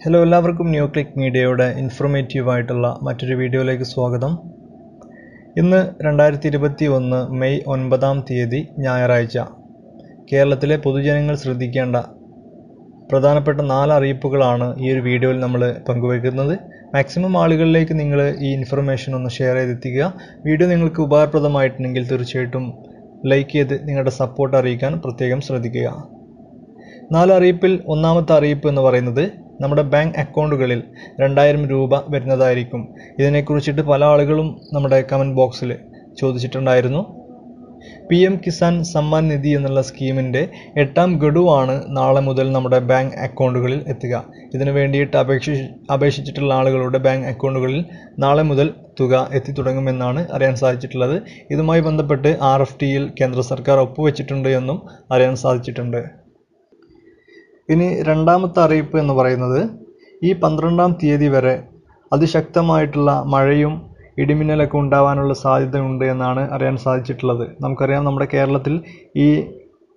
Hello എല്ലാവർക്കും new click മീഡിയയുടെ ഇൻഫോർമേറ്റീവായിട്ടുള്ള മറ്റൊരു വീഡിയോയിലേക്ക് സ്വാഗതം. ഇന്ന് 2021 മെയ് 9 ഞായറാഴ്ച. കേരളത്തിലെ പൊതുജനങ്ങൾ ശ്രദ്ധിക്കേണ്ട പ്രധാനപ്പെട്ട 4 അറിയിപ്പുകളാണ് ഈ ഒരു വീഡിയോയിൽ നമ്മൾ പങ്കുവയ്ക്കുന്നത്. മാക്സിമം ആളുകളിലേക്ക് നിങ്ങൾ ഈ ഇൻഫർമേഷൻ ഒന്ന് ഷെയർ ചെയ്തെത്തിക്കുക. വീഡിയോ നിങ്ങൾക്ക് ഉപകാരപ്രദമായിട്ടുണ്ടെങ്കിൽ തീർച്ചയായിട്ടും ലൈക്ക് ചെയ്ത് നിങ്ങളുടെ സപ്പോർട്ട് അറിയിക്കാൻ പ്രത്യേകം ശ്രദ്ധിക്കുക. 4 അറിയിപ്പിൽ ഒന്നാമത്തെ അറിയിപ്പ് എന്ന് പറയുന്നത് നമ്മുടെ ബാങ്ക് അക്കൗണ്ടുകളിൽ 2000 രൂപ വരുന്നതായിരിക്കും. ഇതിനെക്കുറിച്ചിട്ട് പല ആളുകളും നമ്മുടെ കമൻറ്റ് ബോക്സിൽ ചോദിച്ചിട്ടുണ്ടായിരുന്നു. PM കിസാൻ സമ്മാൻ നിധി എന്നുള്ള സ്കീമിൻ്റെ 8ാം ഗഡുവാണ് നാളെ മുതൽ നമ്മുടെ ബാങ്ക് അക്കൗണ്ടുകളിൽ എത്തുക. ഇതിനു വേണ്ടിയിട്ട് അപേക്ഷിച്ചിട്ടുള്ള ആളുകളുടെ ബാങ്ക് അക്കൗണ്ടുകളിൽ നാളെ മുതൽ തുക എത്തിത്തുടങ്ങുമെന്നാണ് അറിയാൻ സാധിച്ചിട്ടുള്ളത്. ഇതുമായി ബന്ധപ്പെട്ട് RFTയിൽ കേന്ദ്ര സർക്കാർ ഒപ്പുവെച്ചിട്ടുണ്ട് എന്നും അറിയാൻ സാധിച്ചിട്ടുണ്ട്. ഇനി രണ്ടാമത്തെ അറിയിപ്പ് എന്ന് പറയുന്നത് ഈ 12ാം തീയതി വരെ അതിശക്തമായിട്ടുള്ള മഴയും ഇടിമിന്നലൊക്കെ ഉണ്ടാവാനുള്ള സാധ്യതയുണ്ട് എന്നാണ് അറിയാൻ സാധിച്ചിട്ടുള്ളത്. നമുക്കറിയാം നമ്മുടെ കേരളത്തിൽ ഈ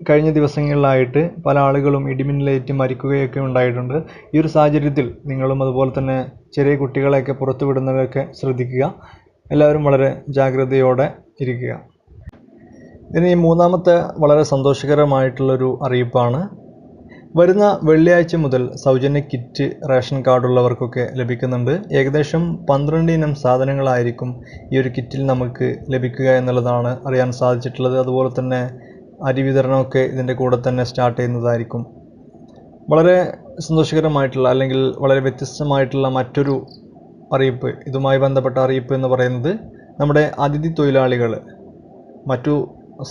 കഴിഞ്ഞ ദിവസങ്ങളിലായിട്ട് പല ആളുകളും ഇടിമിന്നലേറ്റ് മരിക്കുകയൊക്കെ ഉണ്ടായിട്ടുണ്ട്. ഈ ഒരു സാഹചര്യത്തിൽ നിങ്ങളും അതുപോലെ തന്നെ ചെറിയ കുട്ടികളെയൊക്കെ പുറത്തു വിടുന്നവരൊക്കെ ശ്രദ്ധിക്കുക. എല്ലാവരും വളരെ ജാഗ്രതയോടെ ഇരിക്കുക. ഇനി മൂന്നാമത്തെ വളരെ സന്തോഷകരമായിട്ടുള്ളൊരു അറിയിപ്പാണ്. വരുന്ന വെള്ളിയാഴ്ച മുതൽ സൗജന്യ കിറ്റ് റേഷൻ കാർഡുള്ളവർക്കൊക്കെ ലഭിക്കുന്നുണ്ട്. ഏകദേശം 12 ഇനം സാധനങ്ങളായിരിക്കും ഈ ഒരു കിറ്റിൽ നമുക്ക് ലഭിക്കുക എന്നുള്ളതാണ് അറിയാൻ സാധിച്ചിട്ടുള്ളത്. അതുപോലെ തന്നെ അരി വിതരണമൊക്കെ ഇതിൻ്റെ കൂടെ തന്നെ സ്റ്റാർട്ട് ചെയ്യുന്നതായിരിക്കും. വളരെ സന്തോഷകരമായിട്ടുള്ള അല്ലെങ്കിൽ വളരെ വ്യത്യസ്തമായിട്ടുള്ള മറ്റൊരു അറിയിപ്പ്, ഇതുമായി ബന്ധപ്പെട്ട അറിയിപ്പ് എന്ന് പറയുന്നത് നമ്മുടെ അതിഥി തൊഴിലാളികൾ മറ്റു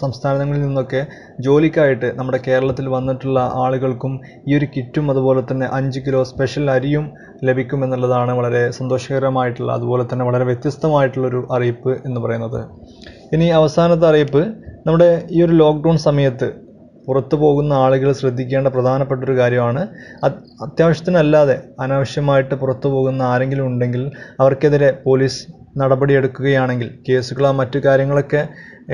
സംസ്ഥാനങ്ങളിൽ നിന്നൊക്കെ ജോലിക്കായിട്ട് നമ്മുടെ കേരളത്തിൽ വന്നിട്ടുള്ള ആളുകൾക്കും ഈ ഒരു കിറ്റും അതുപോലെ തന്നെ 5 കിലോ സ്പെഷ്യൽ അരിയും ലഭിക്കുമെന്നുള്ളതാണ് വളരെ സന്തോഷകരമായിട്ടുള്ള അതുപോലെ തന്നെ വളരെ വ്യത്യസ്തമായിട്ടുള്ളൊരു അറിയിപ്പ് എന്ന് പറയുന്നത്. ഇനി അവസാനത്തെ അറിയിപ്പ്, നമ്മുടെ ഈ ഒരു ലോക്ക്ഡൗൺ സമയത്ത് പുറത്തു പോകുന്ന ആളുകൾ ശ്രദ്ധിക്കേണ്ട പ്രധാനപ്പെട്ടൊരു കാര്യമാണ്. അത്യാവശ്യത്തിനല്ലാതെ അനാവശ്യമായിട്ട് പുറത്തു പോകുന്ന ആരെങ്കിലും ഉണ്ടെങ്കിൽ അവർക്കെതിരെ പോലീസ് നടപടിയെടുക്കുകയാണെങ്കിൽ, കേസുകളോ മറ്റു കാര്യങ്ങളൊക്കെ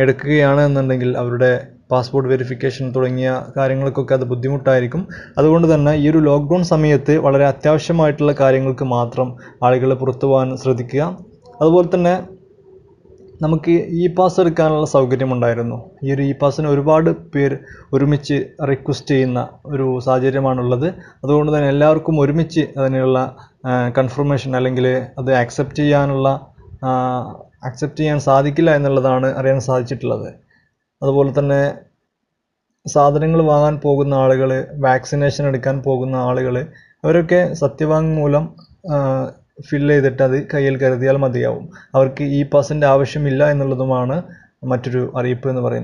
എടുക്കുകയാണ് എന്നുണ്ടെങ്കിൽ അവരുടെ പാസ്പോർട്ട് വെരിഫിക്കേഷൻ തുടങ്ങിയ കാര്യങ്ങൾക്കൊക്കെ അത് ബുദ്ധിമുട്ടായിരിക്കും. അതുകൊണ്ട് തന്നെ ഈ ഒരു ലോക്ക്ഡൗൺ സമയത്ത് വളരെ അത്യാവശ്യമായിട്ടുള്ള കാര്യങ്ങൾക്ക് മാത്രം ആളുകൾ പുറത്തു പോകാൻ ശ്രദ്ധിക്കുക. അതുപോലെ തന്നെ നമുക്ക് പാസ് എടുക്കാനുള്ള സൗകര്യമുണ്ടായിരുന്നു. ഈ ഒരു പാസിന് ഒരുപാട് പേർ ഒരുമിച്ച് റിക്വസ്റ്റ് ചെയ്യുന്ന ഒരു സാഹചര്യമാണുള്ളത്. അതുകൊണ്ട് തന്നെ എല്ലാവർക്കും ഒരുമിച്ച് അതിനുള്ള കൺഫർമേഷൻ അല്ലെങ്കിൽ അത് അക്സെപ്റ്റ് ചെയ്യാൻ സാധിക്കില്ല എന്നുള്ളതാണ് അറിയാൻ സാധിച്ചിട്ടുള്ളത്. അതുപോലെ തന്നെ സാധനങ്ങൾ വാങ്ങാൻ പോകുന്ന ആളുകൾ, വാക്സിനേഷൻ എടുക്കാൻ പോകുന്ന ആളുകൾ, അവരൊക്കെ സത്യവാങ്മൂലം ഫില്ല് ചെയ്തിട്ട് അത് കയ്യിൽ കരുതിയാൽ മതിയാവും. അവർക്ക് പാസിൻ്റെ ആവശ്യമില്ല എന്നുള്ളതുമാണ് മറ്റൊരു അറിയിപ്പ് എന്ന് പറയുന്നത്.